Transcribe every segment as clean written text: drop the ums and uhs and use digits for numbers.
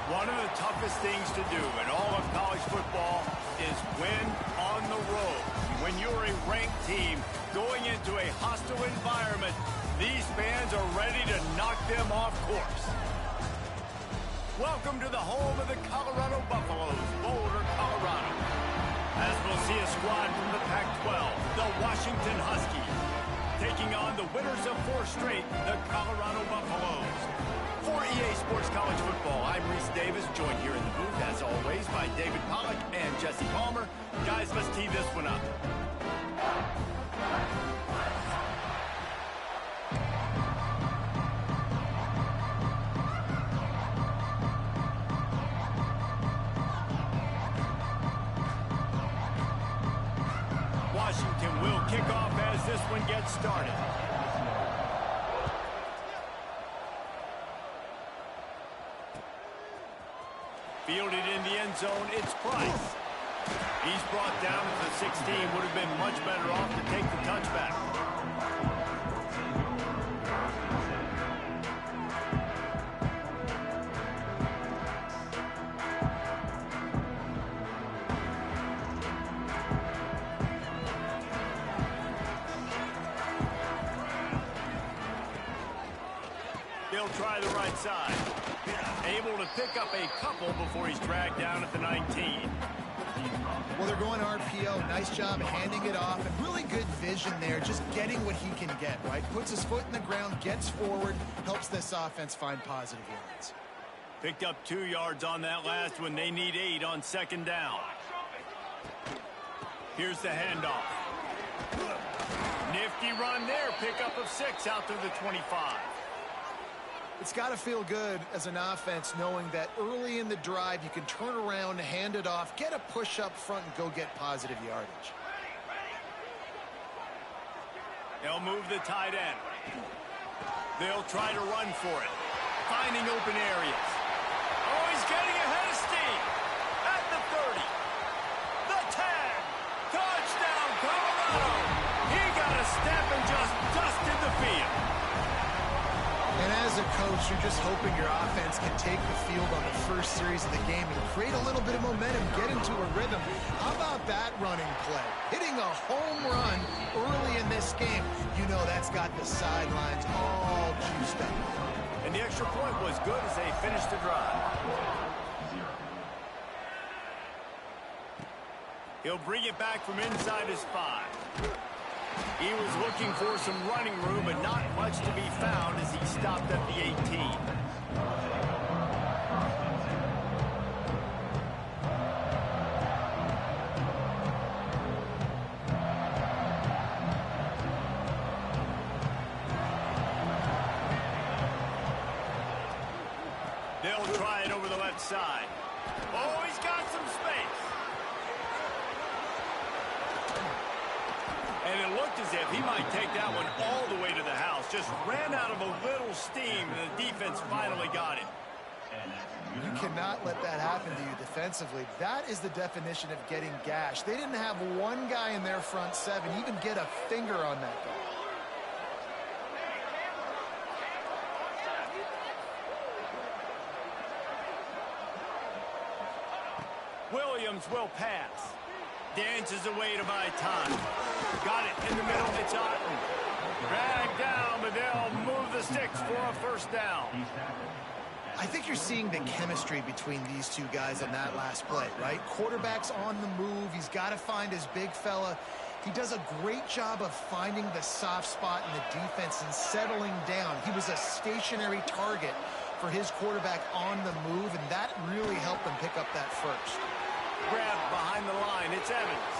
One of the toughest things to do in all of college football is win on the road. When you're a ranked team going into a hostile environment, these fans are ready to knock them off course. Welcome to the home of the Colorado Buffaloes, Boulder, Colorado. As we'll see a squad from the Pac-12, the Washington Huskies, taking on the winners of 4 straight, the Colorado Buffaloes. For EA Sports College Football, I'm Reese Davis, joined here in the booth, as always, by David Pollack and Jesse Palmer. Guys, let's tee this one up. Washington will kick off as this one gets started. Fielded in the end zone, it's Price. He's brought down to the 16. Would have been much better off to take the touchback. They'll try the right side. Able to pick up a couple before he's dragged down at the 19. Well, they're going RPO. Nice job handing it off, and really good vision there, just getting what he can get, right? Puts his foot in the ground, gets forward, helps this offense find positive yards. Picked up 2 yards on that last one. They need 8 on second down. Here's the handoff. Nifty run there. Pickup of 6 out to the 25. It's got to feel good as an offense knowing that early in the drive you can turn around, hand it off, get a push up front, and go get positive yardage. They'll move the tight end. They'll try to run for it. Finding open areas. Oh, he's getting ahead of steam. At the 30. The 10. Touchdown, Colorado. He got a step and just dusted the field. And as a coach, you're just hoping your offense can take the field on the first series of the game and create a little bit of momentum, get into a rhythm. How about that running play? Hitting a home run early in this game. You know that's got the sidelines all juiced up. And the extra point was good as they finished the drive. He'll bring it back from inside his 5. He was looking for some running room, but not much to be found as he stopped at the 18. They'll try it over the left side. Oh, he's got some space. And it looked as if he might take that one all the way to the house. Just ran out of a little steam, and the defense finally got him. You cannot let that happen to you defensively. That is the definition of getting gashed. They didn't have one guy in their front 7 even get a finger on that guy. Williams will pass. Dances away to buy time. Got it in the middle. It's Otten. Dragged down, but they'll move the sticks for a first down. I think you're seeing the chemistry between these two guys in that last play, right? Quarterback's on the move. He's got to find his big fella. He does a great job of finding the soft spot in the defense and settling down. He was a stationary target for his quarterback on the move, and that really helped them pick up that first. Grab behind the line. It's Evans.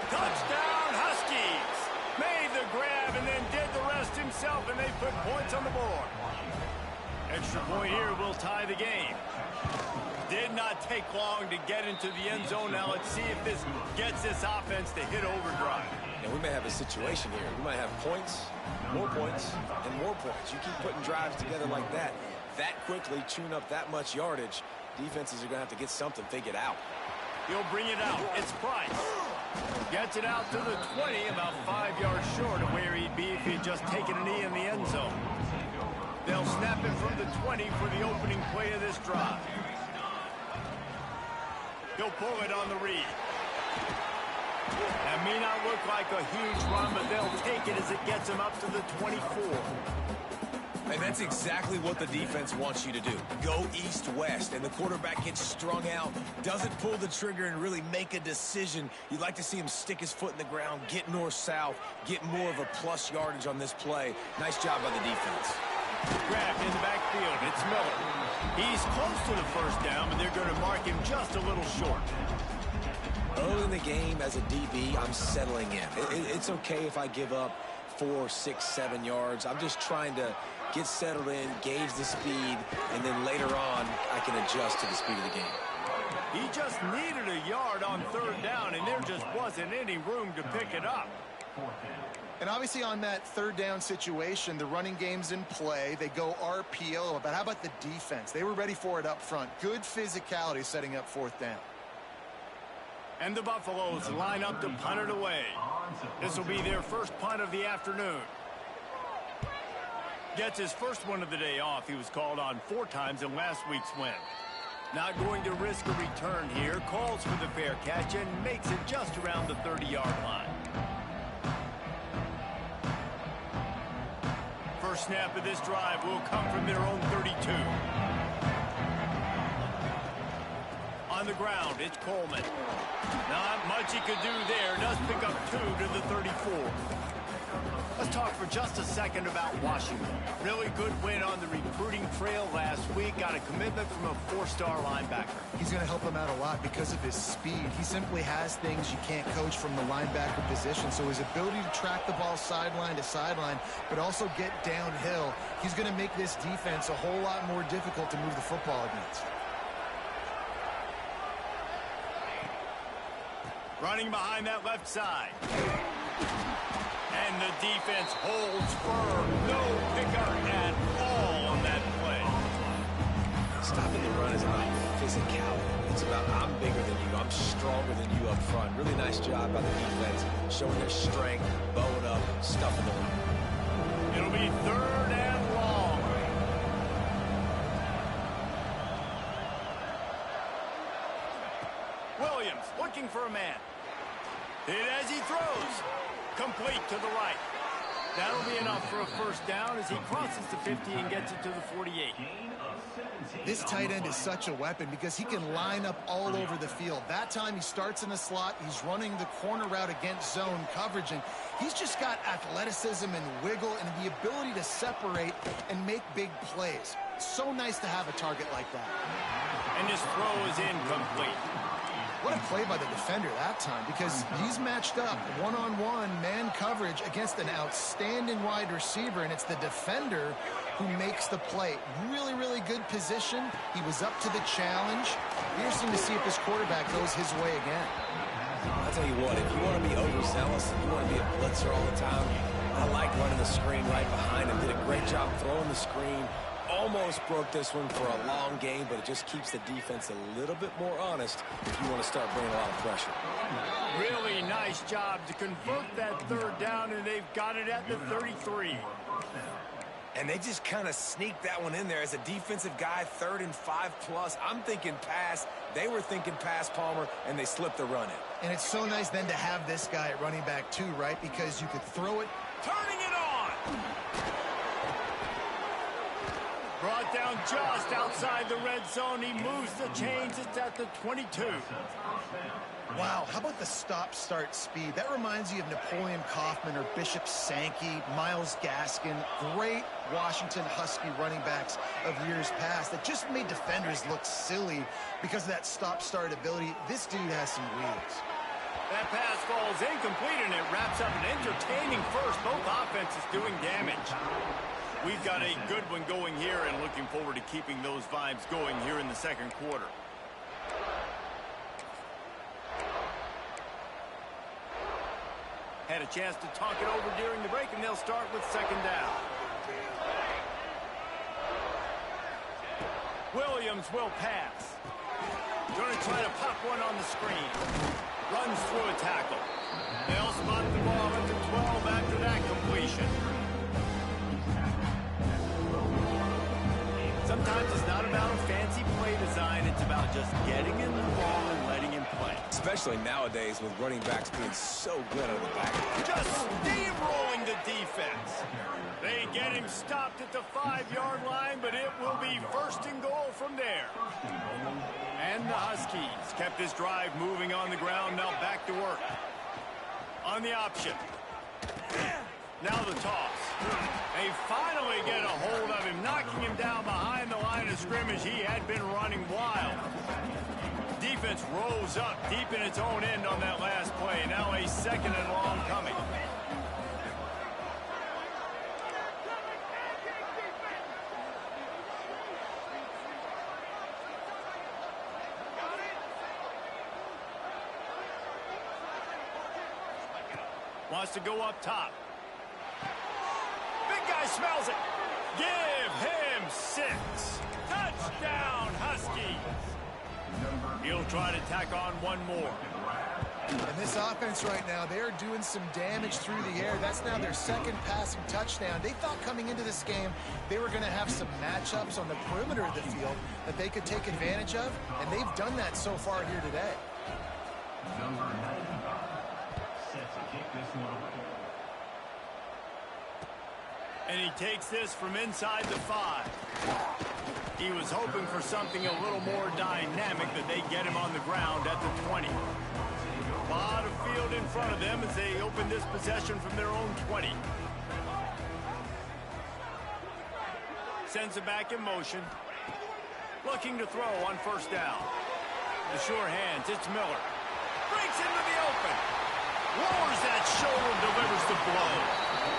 Touchdown, Huskies. Made the grab and then did the rest himself, and they put points on the board. Extra point here will tie the game. Did not take long to get into the end zone. Now let's see if this gets this offense to hit overdrive. And we may have a situation here. We might have points, and more points. You keep putting drives together like that quickly, tune up that much yardage, defenses are going to have to get something figured out. He'll bring it out. It's Price. Gets it out to the 20, about 5 yards short of where he'd be if he'd just taken a knee in the end zone. They'll snap it from the 20 for the opening play of this drive. He'll pull it on the read. That may not look like a huge run, but they'll take it as it gets them up to the 24. And that's exactly what the defense wants you to do. Go east-west, and the quarterback gets strung out, doesn't pull the trigger and really make a decision. You'd like to see him stick his foot in the ground, get north-south, get more of a plus yardage on this play. Nice job by the defense. Grabbed in the backfield. It's Miller. He's close to the first down, but they're going to mark him just a little short. Early in the game, as a DB, I'm settling in. It's okay if I give up 4, 6, 7 yards. I'm just trying to get settled in, gauge the speed, and then later on, I can adjust to the speed of the game. He just needed a yard on third down, and there just wasn't any room to pick it up. And obviously on that third down situation, the running game's in play. They go RPO, but how about the defense? They were ready for it up front. Good physicality setting up fourth down. And the Buffaloes line up to punt it away. This will be their first punt of the afternoon. Gets his first one of the day off. He was called on 4 times in last week's win. Not going to risk a return here. Calls for the fair catch and makes it just around the 30-yard line. First snap of this drive will come from their own 32. On the ground, it's Coleman. Not much he could do there. Does pick up 2 to the 34. Let's talk for just a second about Washington. Really good win on the recruiting trail last week. Got a commitment from a 4-star linebacker. He's going to help him out a lot because of his speed. He simply has things you can't coach from the linebacker position. So his ability to track the ball sideline to sideline, but also get downhill, he's going to make this defense a whole lot more difficult to move the football against. Running behind that left side. And the defense holds firm. No pickup at all on that play. Stopping the run is about physicality. It's about I'm bigger than you. I'm stronger than you up front. Really nice job by the defense, showing their strength, bowing up, stuffing the run. It'll be 3rd and long. Williams looking for a man. Hit as he throws. Complete to the right. That'll be enough for a first down as he crosses the 50 and gets it to the 48. This tight end is such a weapon because he can line up all over the field. That time he starts in the slot. He's running the corner route against zone coverage, and he's just got athleticism and wiggle and the ability to separate and make big plays. So nice to have a target like that. And his throw is incomplete. What a play by the defender that time, because he's matched up one-on-one man coverage against an outstanding wide receiver, and it's the defender who makes the play. Really, really good position. He was up to the challenge. Interesting to see if this quarterback goes his way again. I'll tell you what, if you want to be overzealous, if you want to be a blitzer all the time, I like running the screen right behind him. Did a great job throwing the screen. Almost broke this one for a long game, but it just keeps the defense a little bit more honest if you want to start bringing a lot of pressure. Really nice job to convert that 3rd down, and they've got it at the 33. And they just kind of sneaked that one in there as a defensive guy, 3rd and 5+. I'm thinking pass. They were thinking pass, Palmer, and they slipped the run in. And it's so nice then to have this guy at running back too, right? Because you could throw it. Turning it on. Brought down just outside the red zone. He moves the chains. It's at the 22. Wow, how about the stop-start speed? That reminds you of Napoleon Kaufman or Bishop Sankey, Myles Gaskin, great Washington Husky running backs of years past that just made defenders look silly because of that stop-start ability. This dude has some wheels. That pass falls incomplete, and it wraps up an entertaining first. Both offenses doing damage. We've got a good one going here and looking forward to keeping those vibes going here in the second quarter. Had a chance to talk it over during the break, and they'll start with 2nd down. Williams will pass. Going to try to pop one on the screen. Runs through a tackle. They'll spot the ball at the 12 after that completion. sometimes it's not about a fancy play design. It's about just getting him the ball and letting him play. Especially nowadays with running backs being so good out of the back. Just steamrolling the defense. They get him stopped at the 5-yard line, but it will be first and goal from there. And the Huskies kept this drive moving on the ground. Now back to work. On the option. Now the toss. They finally get a hold of him, knocking him down behind the line of scrimmage. He had been running wild. Defense rose up deep in its own end on that last play. Now a second and long coming. Wants to go up top. Big guy smells it. Give him 6. Touchdown, Huskies. He'll try to tack on one more. And this offense right now, they are doing some damage through the air. That's now their second passing touchdown. They thought coming into this game they were going to have some matchups on the perimeter of the field that they could take advantage of, and they've done that so far here today. Number 95 set to kick this one away. And he takes this from inside the 5. He was hoping for something a little more dynamic, that they get him on the ground at the 20. A lot of field in front of them as they open this possession from their own 20. Sends it back in motion. Looking to throw on first down. The sure hands, it's Miller. Breaks into the open. Lowers that shoulder, delivers the blow.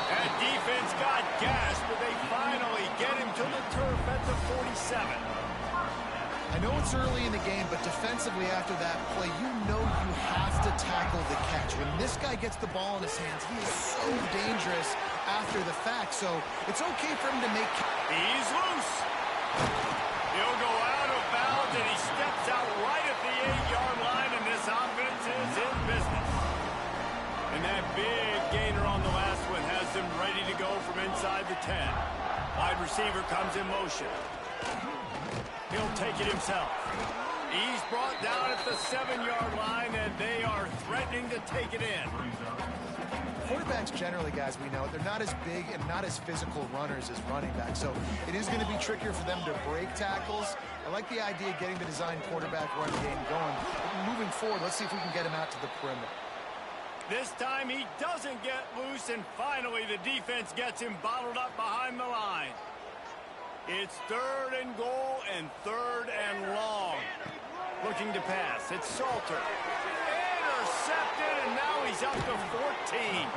That defense got gas, but they finally get him to the turf at the 47. I know it's early in the game, but defensively after that play, you know you have to tackle the catch. When this guy gets the ball in his hands, he is so dangerous after the fact, so it's okay for him to make... He's loose. He'll go out of bounds, and he steps out right at the 8-yard line, and this offense is in business. And that big gainer on the last one has them ready to go from inside the 10. Wide receiver comes in motion. He'll take it himself. He's brought down at the 7-yard line, and they are threatening to take it in. Quarterbacks generally, guys, we know, they're not as big and not as physical runners as running backs, so it is going to be trickier for them to break tackles. I like the idea of getting the design quarterback run game going. But moving forward, let's see if we can get him out to the perimeter. This time he doesn't get loose, and finally the defense gets him bottled up behind the line. It's 3rd and goal and 3rd and long. Looking to pass. It's Salter. Intercepted, and now he's up to 14.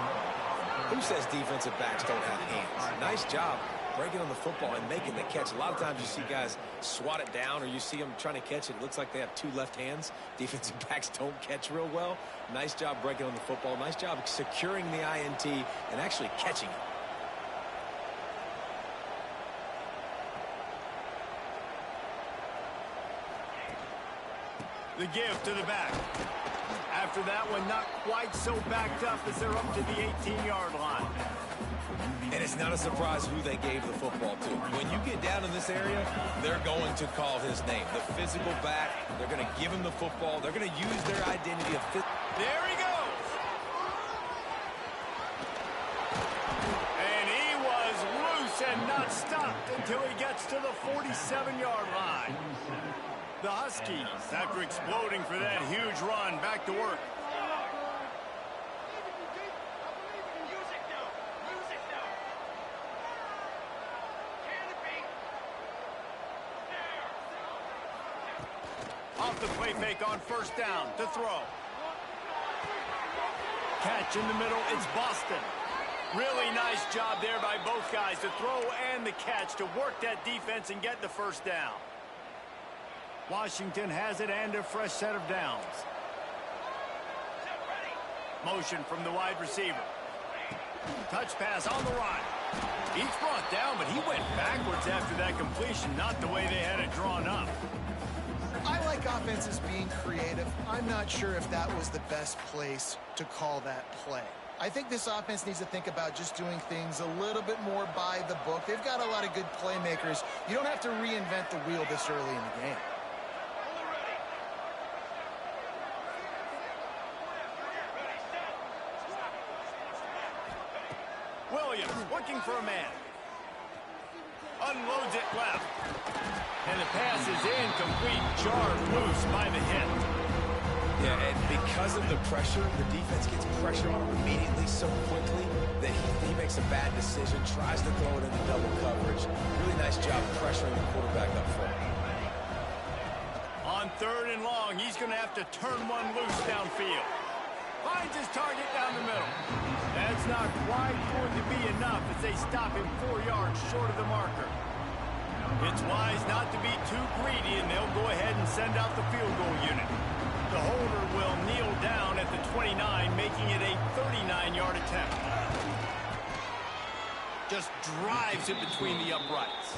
Who says defensive backs don't have hands? Nice job breaking on the football and making the catch. A lot of times you see guys swat it down, or you see them trying to catch it. It looks like they have 2 left hands. Defensive backs don't catch real well. Nice job breaking on the football. Nice job securing the INT and actually catching it. The give to the back. After that one, not quite so backed up as they're up to the 18-yard line. And it's not a surprise who they gave the football to. When you get down in this area, they're going to call his name. The physical back, they're going to give him the football. They're going to use their identity of fit. There he goes. And he was loose and not stopped until he gets to the 47-yard line. The Huskies, after exploding for that huge run, back to work. Off the play fake on first down to throw. Catch in the middle, it's Boston. Really nice job there by both guys, the throw and the catch, to work that defense and get the first down. Washington has it and a fresh set of downs. Motion from the wide receiver. Touch pass on the run. He's brought down, but he went backwards after that completion, not the way they had it drawn up. I like offenses being creative. I'm not sure if that was the best place to call that play. I think this offense needs to think about just doing things a little bit more by the book. They've got a lot of good playmakers. You don't have to reinvent the wheel this early in the game. Williams looking for a man. Unloads it left. And the pass is incomplete, jarred loose by the hit. Yeah, and because of the pressure, the defense gets pressure on him immediately so quickly that he makes a bad decision, tries to throw it into double coverage. Really nice job pressuring the quarterback up front. On 3rd and long, he's going to have to turn one loose downfield. Finds his target down the middle. That's not quite going to be enough as they stop him 4 yards short of the marker. It's wise not to be too greedy, and they'll go ahead and send out the field goal unit. The holder will kneel down at the 29, making it a 39-yard attempt. Just drives it between the uprights.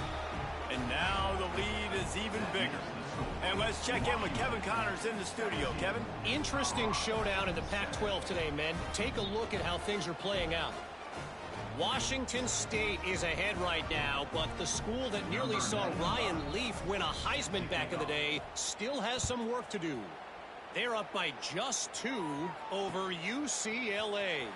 And now the lead is even bigger. And let's check in with Kevin Connors in the studio. Kevin? Interesting showdown in the Pac-12 today, men. Take a look at how things are playing out. Washington State is ahead right now, but the school that nearly saw Ryan Leaf win a Heisman back in the day still has some work to do. They're up by just 2 over UCLA.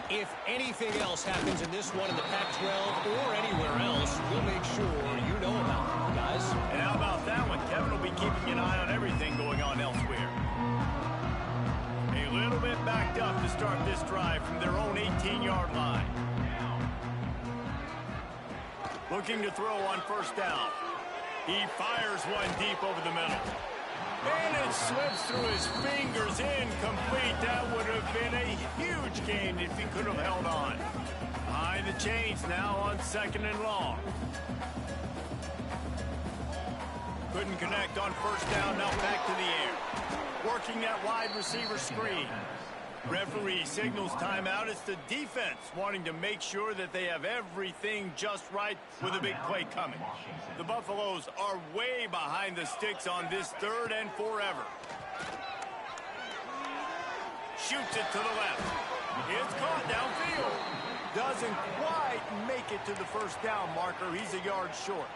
If anything else happens in this one in the Pac-12 or anywhere else, we'll make sure you know about it, guys. And how about that one? Kevin will be keeping an eye on everything going on elsewhere. A little bit backed up to start this drive from their own 18-yard line. Looking to throw on 1st down. He fires one deep over the middle. And it slips through his fingers, incomplete. That would have been a huge gain if he could have held on. Behind the chains now on 2nd and long. Couldn't connect on 1st down, now back to the air. Working that wide receiver screen. Referee signals timeout. It's the defense wanting to make sure that they have everything just right with a big play coming. The Buffaloes are way behind the sticks on this 3rd and forever. Shoots it to the left. It's caught downfield. Doesn't quite make it to the 1st down marker. He's a yard short.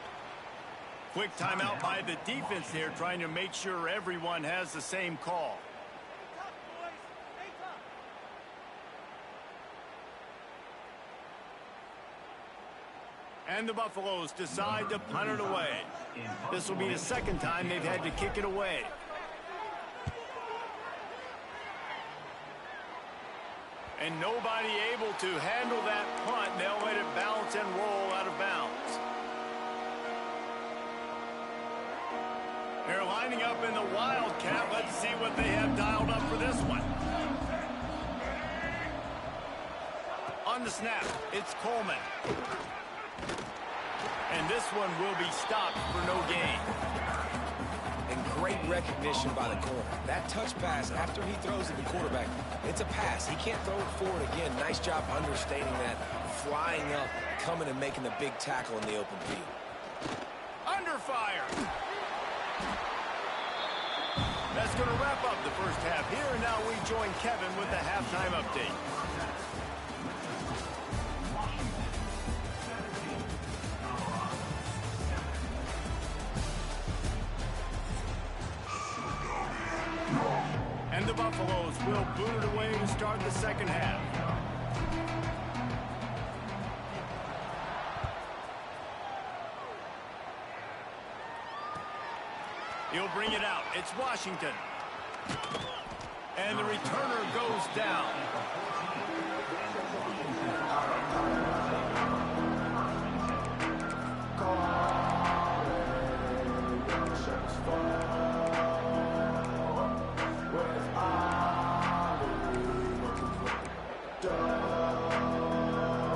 Quick timeout by the defense there, trying to make sure everyone has the same call. And the Buffaloes decide to punt it away. This will be the 2nd time they've had to kick it away. And nobody able to handle that punt. They'll let it bounce and roll out of bounds. They're lining up in the Wildcat. Let's see what they have dialed up for this one. On the snap, it's Coleman. And this one will be stopped for no gain. And great recognition by the corner. That touch pass after he throws at the quarterback, it's a pass. He can't throw it forward again. Nice job understanding that, flying up, coming and making the big tackle in the open field. Under fire. That's going to wrap up the 1st half here, and now we join Kevin with the halftime update. And the Buffaloes will boot it away to start the 2nd half. He'll bring it out. It's Washington. And the returner goes down.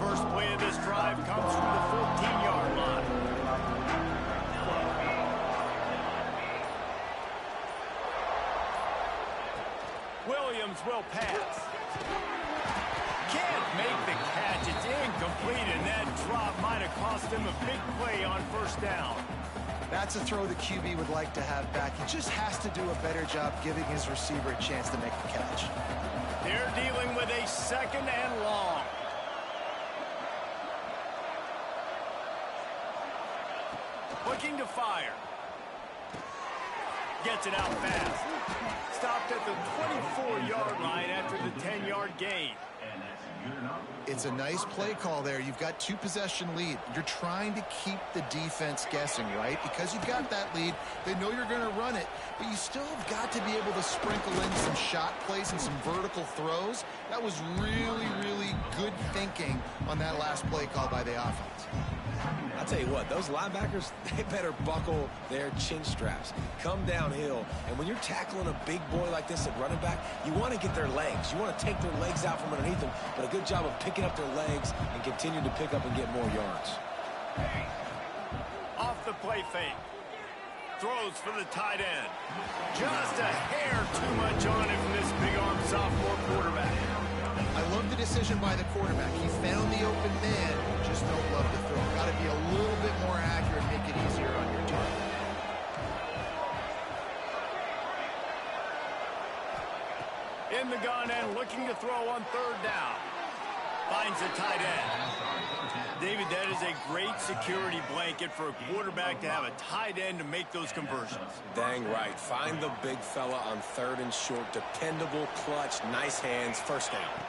First play of this drive comes from the 14-yard line. Williams will pass. Can't make the catch. It's incomplete, and that drop might have cost him a big play on 1st down. That's a throw the QB would like to have back. He just has to do a better job giving his receiver a chance to make the catch. They're dealing with a 2nd and long. Looking to fire. Gets it out fast. Stopped at the 24-yard line after the 10-yard gain. It's a nice play call there. You've got 2-possession lead. You're trying to keep the defense guessing, right? Because you've got that lead, they know you're going to run it, but you still have got to be able to sprinkle in some shot plays and some vertical throws. That was really, really good thinking on that last play call by the offense. I'll tell you what, those linebackers, they better buckle their chin straps. Come downhill, and when you're tackling a big boy like this at running back, you want to get their legs. You want to take their legs out from underneath them, but a good job of picking up their legs and continue to pick up and get more yards. Off the play fake. Throws for the tight end. Just a hair too much on it from this big-arm sophomore quarterback. I love the decision by the quarterback. He found the open man, just don't love the throw. Got to be a little bit more accurate, make it easier on your target. In the gun and looking to throw on 3rd down. Finds the tight end. David, that is a great security blanket for a quarterback to have a tight end to make those conversions. Dang right. Find the big fella on 3rd and short. Dependable, clutch, nice hands, 1st down.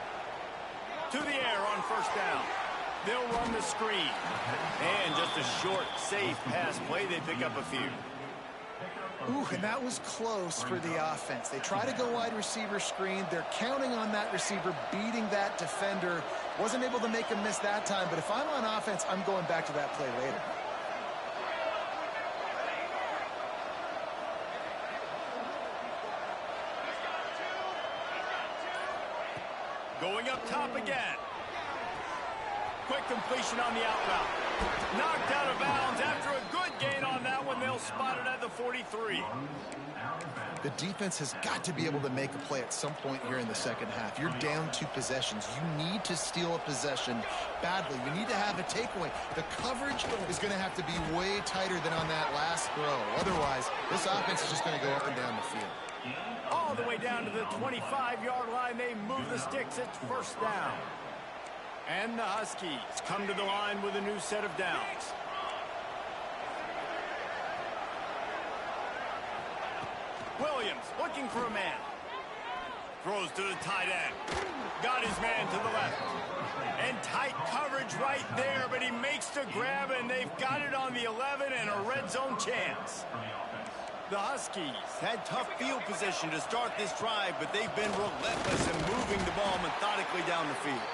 To the air on 1st down. They'll run the screen. And just a short, safe pass play. They pick up a few. Ooh, and that was close for the offense. They try to go wide receiver screen. They're counting on that receiver beating that defender. Wasn't able to make him miss that time, but if I'm on offense, I'm going back to that play later. Going up top again. Quick completion on the out route. Knocked out of bounds after a good gain on that one. They'll spot it at the 43. The defense has got to be able to make a play at some point here in the 2nd half. You're down 2 possessions. You need to steal a possession badly. You need to have a takeaway. The coverage is going to have to be way tighter than on that last throw. Otherwise, this offense is just going to go up and down the field. All the way down to the 25-yard line. They move the sticks. It's 1st down. And the Huskies come to the line with a new set of downs. Williams looking for a man. Throws to the tight end. Got his man to the left. And tight coverage right there, but he makes the grab, and they've got it on the 11 and a red zone chance. The Huskies had tough field position to start this drive, but they've been relentless in moving the ball methodically down the field.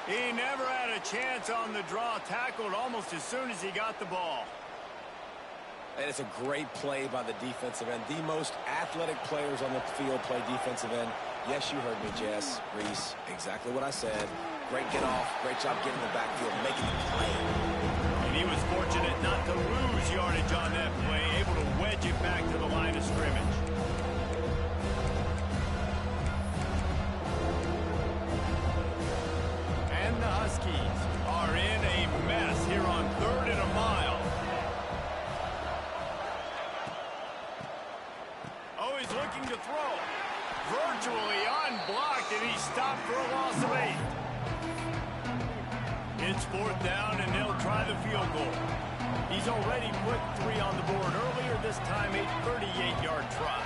He never had a chance on the draw, tackled almost as soon as he got the ball. And it's a great play by the defensive end. The most athletic players on the field play defensive end. Yes, you heard me, Jess, Reese. Exactly what I said. Great get off. Great job getting the backfield, making the play. And he was fortunate not to lose yardage on that play, able to wedge it back to the line of scrimmage. And the Huskies are in a mess here on 3rd and a mile. Oh, he's looking to throw. Virtually unblocked, and he's stopped for a loss of 8. It's 4th down, and they'll try the field goal. He's already put 3 on the board earlier, this time a 38-yard try.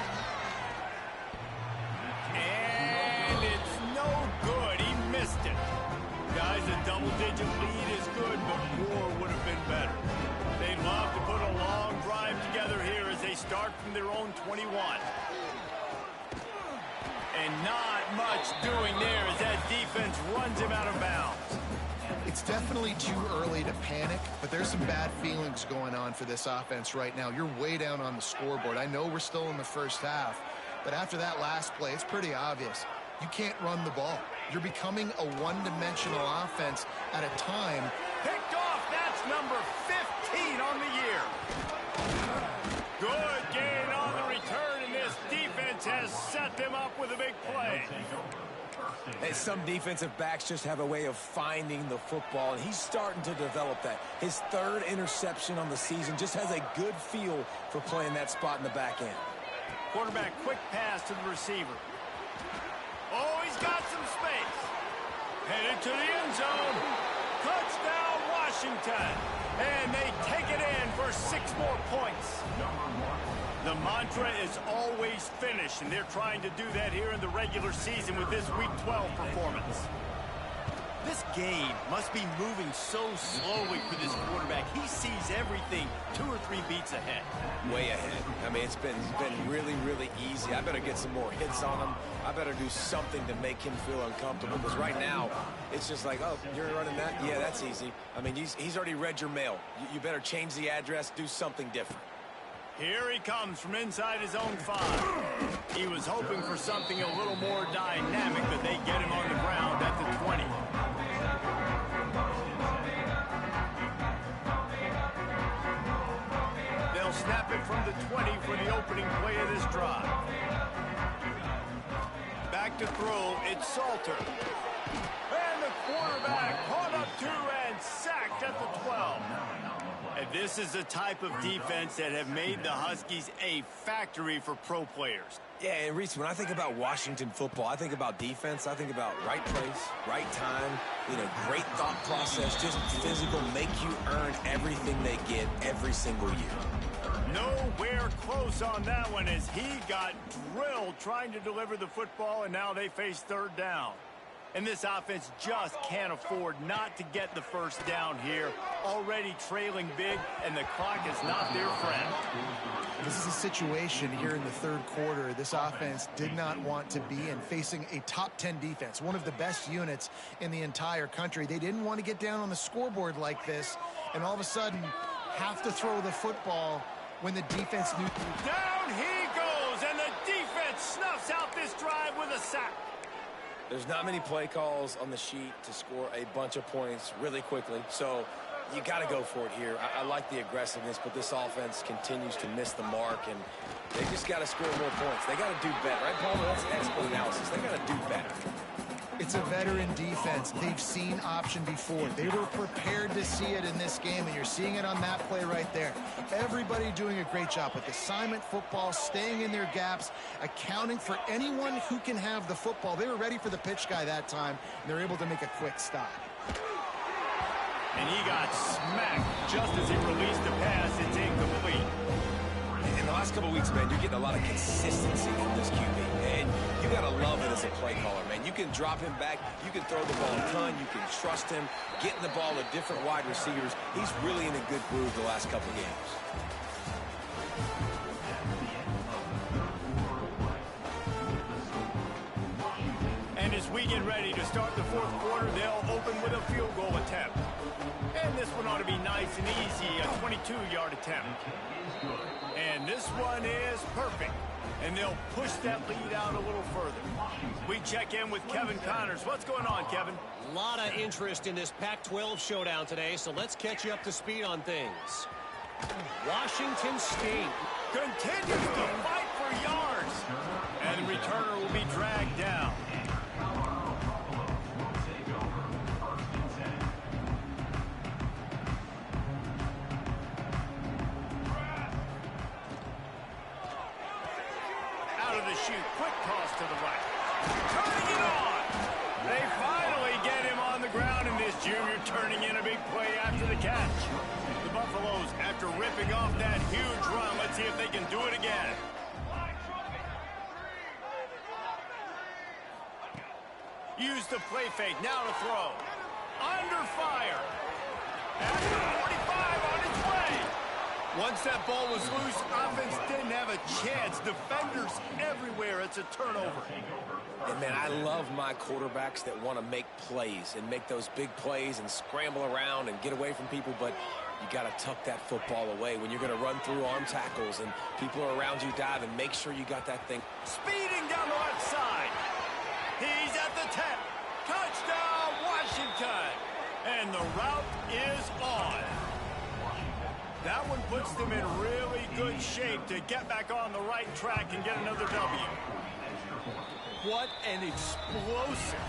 And it's no good. He missed it. Guys, a double-digit lead is good, but more would have been better. They'd love to put a long drive together here as they start from their own 21. And not much doing there as that defense runs him out of bounds. It's definitely too early to panic, but there's some bad feelings going on for this offense right now. You're way down on the scoreboard. I know we're still in the 1st half, but after that last play, it's pretty obvious. You can't run the ball. You're becoming a one-dimensional offense at a time. Picked off. That's number 15 on the year. Good gain on the return, and this defense has set them up with a big play. And some defensive backs just have a way of finding the football, and he's starting to develop that. His 3rd interception on the season, just has a good feel for playing that spot in the back end. Quarterback quick pass to the receiver. Oh, he's got some Headed to the end zone. Touchdown, Washington. And they take it in for 6 more points. The mantra is always finish, and they're trying to do that here in the regular season with this Week 12 performance. This game must be moving so slowly for this quarterback. He sees everything 2 or 3 beats ahead. Way ahead. I mean, it's been really, really easy. I better get some more hits on him. I better do something to make him feel uncomfortable, because right now, it's just like, oh, you're running that? Yeah, that's easy. I mean, he's already read your mail. You better change the address, do something different. Here he comes from inside his own 5. He was hoping for something a little more dynamic, but they get him on the ground at the 20. They'll snap it from the 20 for the opening play of this drive. Back to throw, it's Salter. And the quarterback caught up to and sacked at the 12. And this is the type of defense that have made the Huskies a factory for pro players. Yeah, and Reese, when I think about Washington football, I think about defense. I think about right place, right time, great thought process, just physical, make you earn everything they get every single year. Nowhere close on that one as he got drilled trying to deliver the football, and now they face 3rd down. And this offense just can't afford not to get the first down here. Already trailing big, and the clock is not their friend. This is a situation here in the 3rd quarter this offense did not want to be in, facing a top 10 defense, one of the best units in the entire country. They didn't want to get down on the scoreboard like this, and all of a sudden have to throw the football when the defense knew. Down he goes, and the defense snuffs out this drive with a sack. There's not many play calls on the sheet to score a bunch of points really quickly, so you got to go for it here. I like the aggressiveness, but this offense continues to miss the mark, and they just got to score more points. They got to do better, right, Paul? That's expert analysis. They got to do better. It's a veteran defense. They've seen option before. They were prepared to see it in this game, and you're seeing it on that play right there. Everybody doing a great job with assignment football, staying in their gaps, accounting for anyone who can have the football. They were ready for the pitch guy that time, and they're able to make a quick stop. And he got smacked just as he released the pass. It's incomplete. In the last couple weeks, man, you're getting a lot of consistency from this QB. And you got to love it as a play caller, man. You can drop him back. You can throw the ball a ton. You can trust him. Getting the ball to different wide receivers. He's really in a good groove the last couple games. And as we get ready to start the 4th quarter, they'll open with a field goal attempt. And this one ought to be nice and easy, a 22-yard attempt. And this one is perfect. And they'll push that lead out a little further. We check in with Kevin Connors. What's going on, Kevin? A lot of interest in this Pac-12 showdown today, so let's catch you up to speed on things. Washington State continues to fight for yards. And the returner will be dragged down. Quick toss to the right. Turning it on. They finally get him on the ground, and this junior turning in a big play after the catch. The Buffaloes, after ripping off that huge run, let's see if they can do it again. Use the play fake, now to throw. Under fire. At the 45 on its way. Once that ball was loose, offense didn't have a chance. Defenders everywhere. It's a turnover. And, man, I love my quarterbacks that want to make plays and make those big plays and scramble around and get away from people, but you got to tuck that football away. When you're going to run through arm tackles and people are around you diving, make sure you got that thing. Speeding down the left side. He's at the 10. Touchdown, Washington. And the route is on. That one puts them in really good shape to get back on the right track and get another W. What an explosive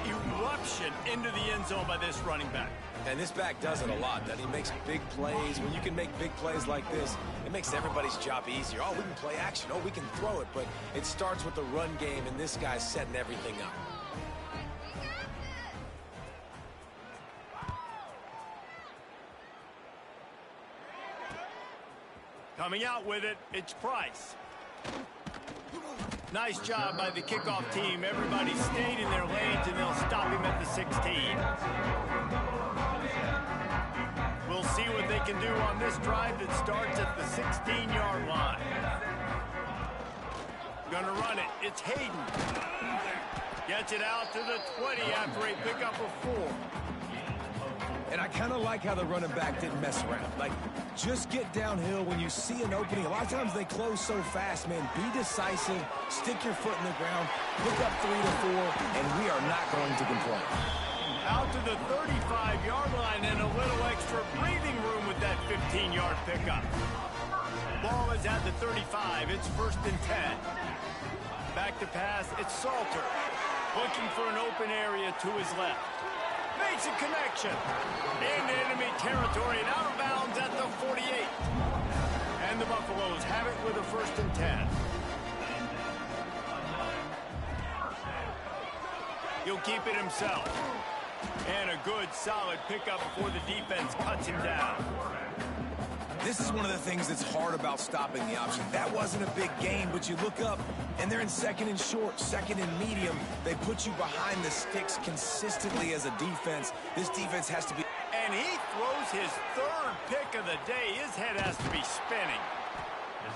eruption into the end zone by this running back. And this back does it a lot. That he makes big plays. When you can make big plays like this, it makes everybody's job easier. Oh, we can play action. Oh, we can throw it. But it starts with the run game, and this guy's setting everything up. Coming out with it, it's Price. Nice job by the kickoff team. Everybody stayed in their lanes, and they'll stop him at the 16. We'll see what they can do on this drive that starts at the 16-yard line. Gonna run it. It's Hayden. Gets it out to the 20 after a pickup of 4. And I kind of like how the running back didn't mess around. Like, just get downhill when you see an opening. A lot of times they close so fast, man. Be decisive, stick your foot in the ground, pick up 3 to 4, and we are not going to complain. Out to the 35-yard line and a little extra breathing room with that 15-yard pickup. Ball is at the 35. It's 1st and 10. Back to pass. It's Salter. Looking for an open area to his left. Makes a connection. Into enemy territory and out of bounds at the 48. And the Buffaloes have it with a 1st and 10. He'll keep it himself. And a good, solid pickup before the defense cuts him down. This is one of the things that's hard about stopping the option. That wasn't a big gain, but you look up, and they're in 2nd and short, 2nd and medium. They put you behind the sticks consistently as a defense. This defense has to be... And he throws his 3rd pick of the day. His head has to be spinning.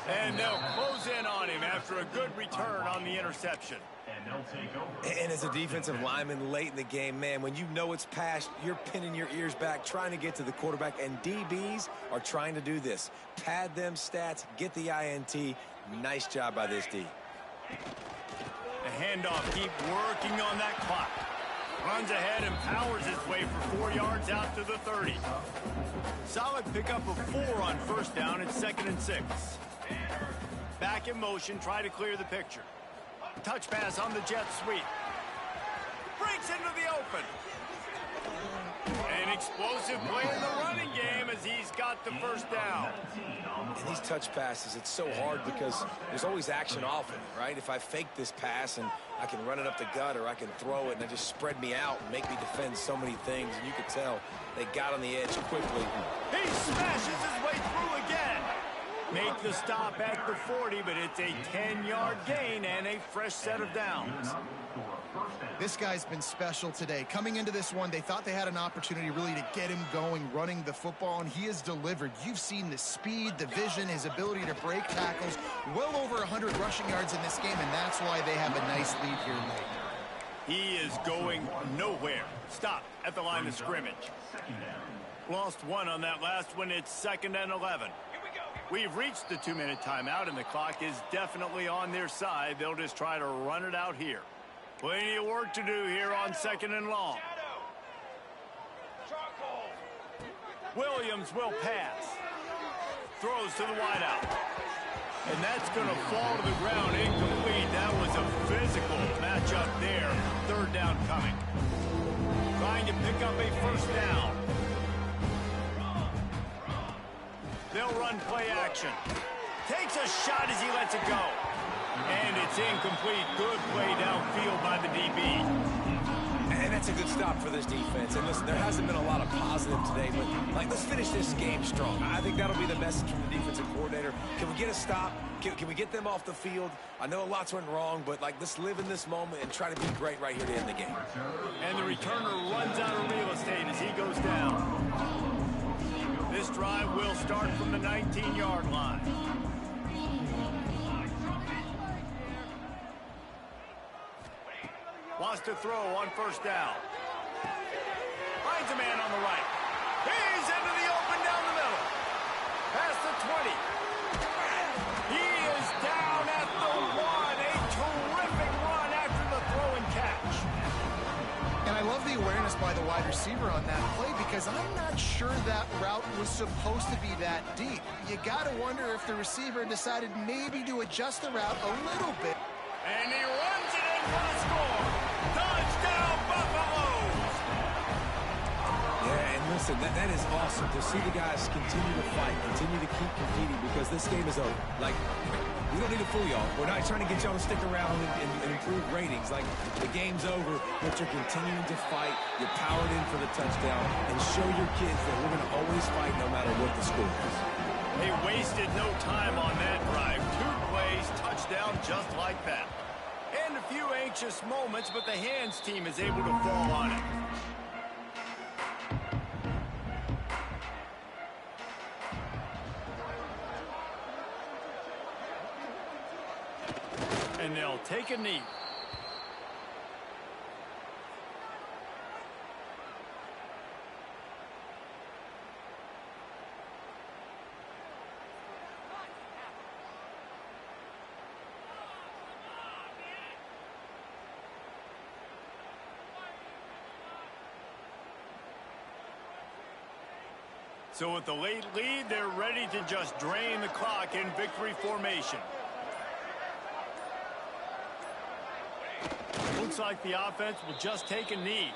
And they'll close in on him after a good return on the interception. And as a defensive lineman late in the game, man, when you know it's past, you're pinning your ears back, trying to get to the quarterback, and DBs are trying to do this. Pad them stats, get the INT. Nice job by this D. The handoff, keep working on that clock. Runs ahead and powers his way for 4 yards out to the 30. Solid pickup of 4 on 1st down. It's 2nd and 6. Back in motion, try to clear the picture. Touch pass on the jet sweep. Breaks into the open. An explosive play in the running game as he's got the 1st down. And these touch passes, it's so hard because there's always action off it, right? If I fake this pass and I can run it up the gut or I can throw it and it just spread me out and make me defend so many things, and you could tell they got on the edge quickly. He smashes his way through again. Make the stop at the 40, but it's a 10-yard gain and a fresh set of downs. This guy's been special today. Coming into this one, they thought they had an opportunity really to get him going, running the football, and he has delivered. You've seen the speed, the vision, his ability to break tackles. Well over 100 rushing yards in this game, and that's why they have a nice lead here late. He is going nowhere. Stop at the line of scrimmage. Lost 1 on that last one. It's 2nd and 11. We've reached the 2-minute timeout, and the clock is definitely on their side. They'll just try to run it out here. Plenty of work to do here on 2nd and long. Williams will pass. Throws to the wideout. And that's going to fall to the ground incomplete. That was a physical matchup there. 3rd down coming. Trying to pick up a 1st down. They'll run play action. Takes a shot as he lets it go. And it's incomplete. Good play downfield by the DB. And that's a good stop for this defense. And listen, there hasn't been a lot of positive today, but like, let's finish this game strong. I think that'll be the message from the defensive coordinator. Can we get a stop? Can we get them off the field? I know lots went wrong, but like, let's live in this moment and try to be great right here to end the game. And the returner runs out of real estate as he goes down. This drive will start from the 19-yard line. Wants to throw on 1st down. Finds a man on the right. He's into the open down the middle. Past the 20. He is down at the 1. A terrific run after the throw and catch. And I love the awareness by the wide receiver on that play because I'm not sure that route was supposed to be that deep. You got to wonder if the receiver decided maybe to adjust the route a little bit. And he runs it in for the score. Touchdown, Buffaloes! Yeah, and listen, that is awesome to see the guys continue to fight, continue to keep competing because this game is over. Like, we don't need to fool y'all. We're not trying to get y'all to stick around and improve ratings. Like, the game's over, but you're continuing to fight. You're powered in for the touchdown and show your kids that we're going to always fight no matter what the score is. They wasted no time on that drive. 2 plays, touchdown just like that. And a few anxious moments, but the hands team is able to fall on it. And they'll take a knee. So with the late lead, they're ready to just drain the clock in victory formation. Looks like the offense will just take a knee.